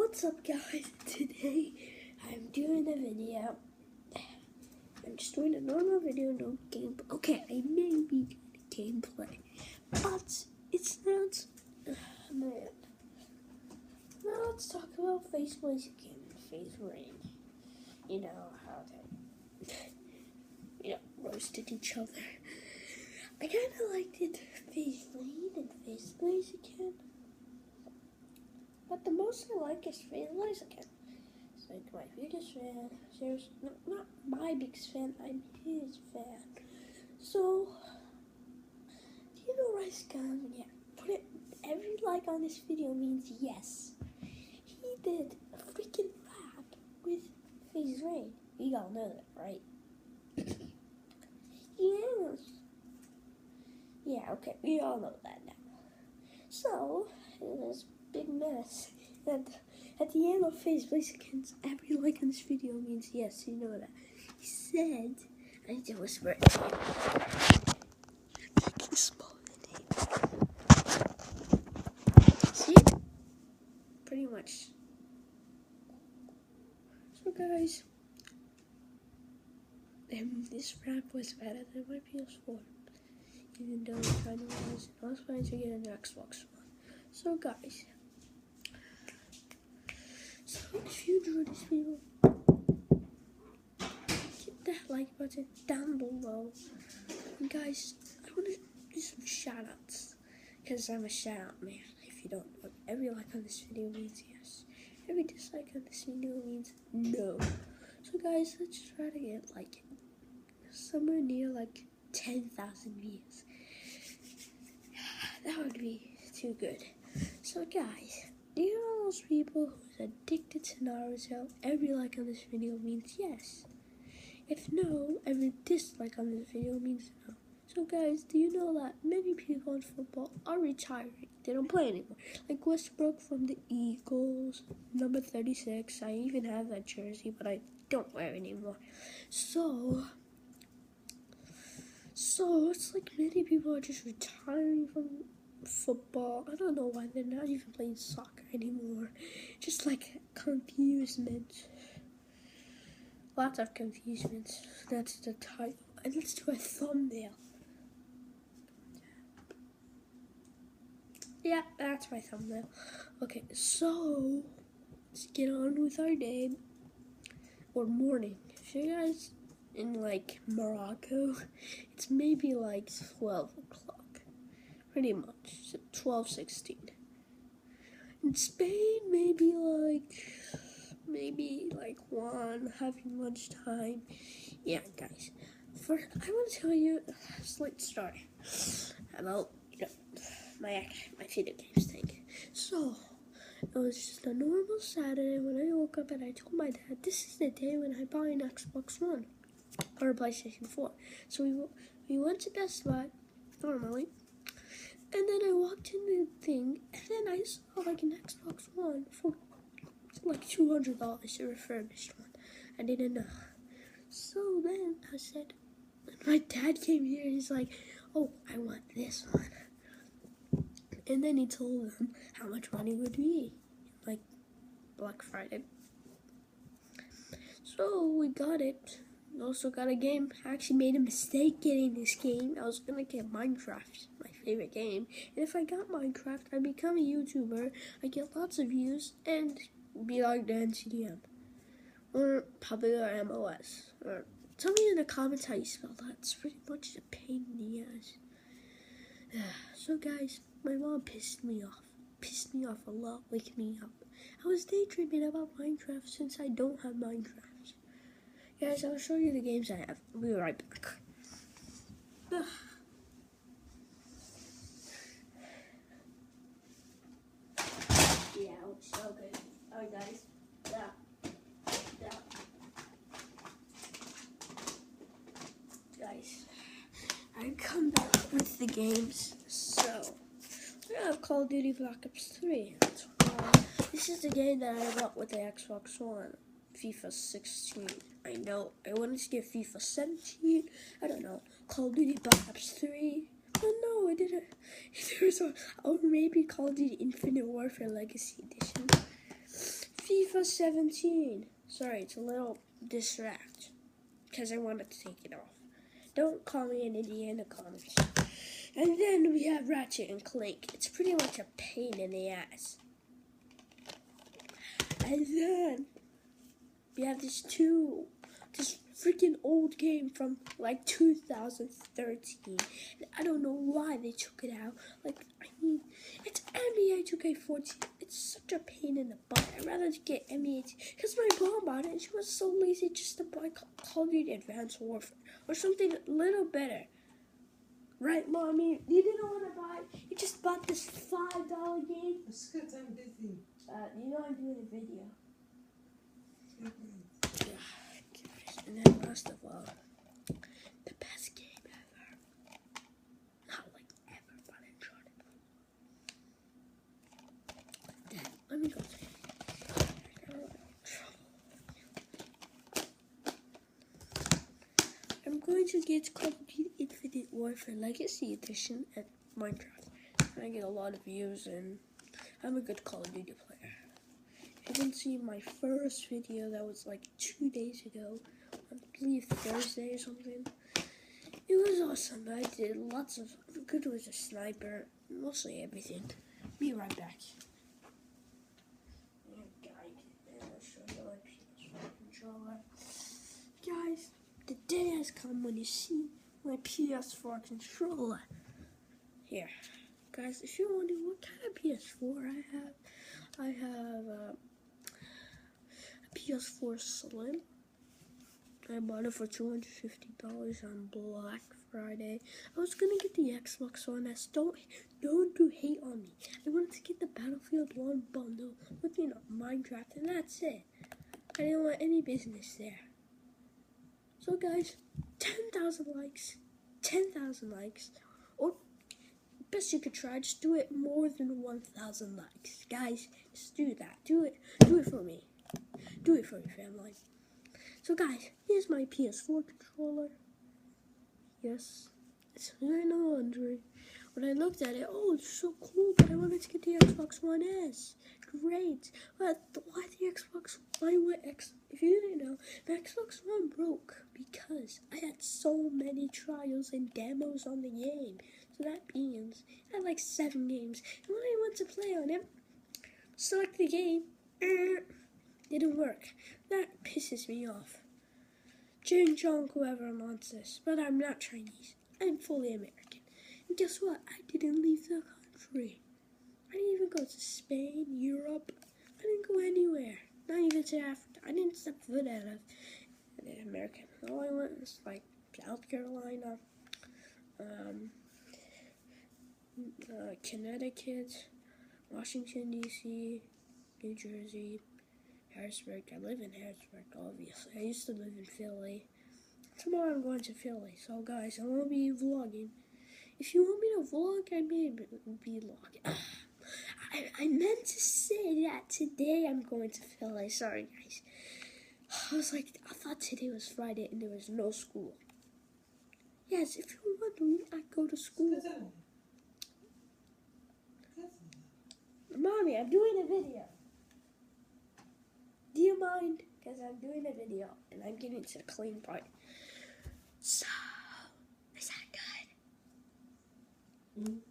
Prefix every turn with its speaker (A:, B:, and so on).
A: What's up, guys? Today I'm doing a video. I'm just doing a normal video, no gameplay. Okay, I may be doing gameplay, but it's not. Man. Now let's talk about Faze blazikan and Faze rain. You know how they, roasted each other. I kind of liked it, Faze rain and Faze blazikan. But the most I like is Faze blazikan. It's like my biggest fan. Seriously, not my biggest fan, I'm his fan. So, do you know blazikan? Yeah, put it. Every like on this video means yes. He did a freaking rap with Faze rain. We all know that, right? Yes. Yeah, okay, we all know that now. So, it was big mess. And at the end of Faze blazikan's every like on this video means yes, you know that. He said, I need to whisper it to you. You can spell the name. See? Pretty much. So guys, this rap was better than my PS4. Even though it kind of was. I was planning to get an Xbox One. So guys, if you enjoyed this video, hit that like button down below. And guys, I want to do some shoutouts, because I'm a shoutout man. If you don't know, every like on this video means yes. Every dislike on this video means no. So guys, let's try to get like somewhere near like 10,000 views. That would be too good. So guys, do you know those people who's addicted to Naruto? Every like on this video means yes. If no, every dislike on this video means no. So guys, do you know that many people in football are retiring? They don't play anymore. Like Westbrook from the Eagles, number 36. I even have that jersey, but I don't wear it anymore. So it's like many people are just retiring from football. I don't know why they're not even playing soccer anymore. Just like confusement. Lots of confusement. That's the title. And let's do a thumbnail. Yeah, that's my thumbnail. Okay, so let's get on with our day. Or morning. If you guys in like Morocco, it's maybe like 12 o'clock. Pretty much. 12:16. In Spain, maybe like 1, having lunchtime. Yeah, guys. First, I want to tell you a slight story about my video games thing. So, it was just a normal Saturday when I woke up and I told my dad, this is the day when I buy an Xbox One or a PlayStation 4. So we went to Best Buy normally. And then I walked in the thing, and then I saw like an Xbox One for like $200, a refurbished one. I didn't know. So then I said, my dad came here, he's like, oh, I want this one. And then he told them how much money would be, like Black Friday. So we got it. We also got a game. I actually made a mistake getting this game. I was gonna get Minecraft, my favorite game. And if I got Minecraft, I'd become a YouTuber. I get lots of views and be like the NCDM or popular MOS. Or tell me in the comments how you spell that. It's pretty much a pain in the ass. So guys, my mom pissed me off a lot, waking me up. I was daydreaming about Minecraft since I don't have Minecraft. Guys, I'll show you the games I have. I'll be right back. Yeah, it looks so good. Alright guys. Guys, I come back with the games. So, we have Call of Duty Black Ops 3. This is the game that I got with the Xbox One. FIFA 16. I know. I wanted to get FIFA 17. I don't know. Call of Duty Black Ops 3. Oh no, I didn't. Or maybe Call of Duty Infinite Warfare Legacy Edition. FIFA 17. Sorry, it's a little distract because I wanted to take it off. Don't call me an idiot in the comments. And then we have Ratchet and Clank. It's pretty much a pain in the ass. And then we have this freaking old game from like 2013. And I don't know why they took it out. Like, I mean, it's NBA 2K14. It's such a pain in the butt. I'd rather get NBA because my mom bought it and she was so lazy just to buy Call of Duty Advanced Warfare or something a little better. Right, Mommy? You didn't want to buy it. You just bought this $5 game.
B: It's good, I'm busy.
A: You know I'm doing a video. And then last of all, the best game ever. Not like ever, but Uncharted. Then, let me go. I'm going to get Call of Duty Infinite Warfare Legacy Edition at Minecraft. And I get a lot of views and I'm a good Call of Duty player. If you didn't see my first video that was like 2 days ago, I believe Thursday or something, it was awesome. I did lots of, I'm good with a sniper, mostly everything. Be right back. I'll show you my PS4 controller. Guys, the day has come when you see my PS4 controller. Here. Guys, if you're wondering what kind of PS4 I have a PS4 Slim. I bought it for $250 on Black Friday. I was gonna get the Xbox One S. Don't do hate on me. I wanted to get the Battlefield 1 bundle with Minecraft, and that's it. I didn't want any business there. So guys, 10,000 likes, 10,000 likes, or best you could try, just do it more than 1,000 likes. Guys, just do that. Do it for me. Do it for your family. So guys, here's my PS4 controller. Yes, it's in the laundry. When I looked at it, oh, it's so cool, but I wanted to get the Xbox One S. Great. But why the Xbox? If you didn't know, the Xbox One broke because I had so many trials and demos on the game. So that means I had like 7 games. And when I went to play on it, select the game, didn't work. That pisses me off. Jin Jong, whoever wants this, but I'm not Chinese. I'm fully American. And guess what? I didn't leave the country. I didn't even go to Spain, Europe. I didn't go anywhere. Not even to Africa. I didn't step foot out of America. All I went was like South Carolina, Connecticut, Washington, D.C., New Jersey, Harrisburg. I live in Harrisburg, obviously. I used to live in Philly. Tomorrow I'm going to Philly. So guys, I won't be vlogging. If you want me to vlog, I may be vlogging. I meant to say that today I'm going to Philly. Sorry guys. I thought today was Friday and there was no school. Yes, if you're wondering, I go to school. Mommy, I'm doing a video. Do you mind? Because I'm doing a video and I'm getting to a clean part. So, is that good?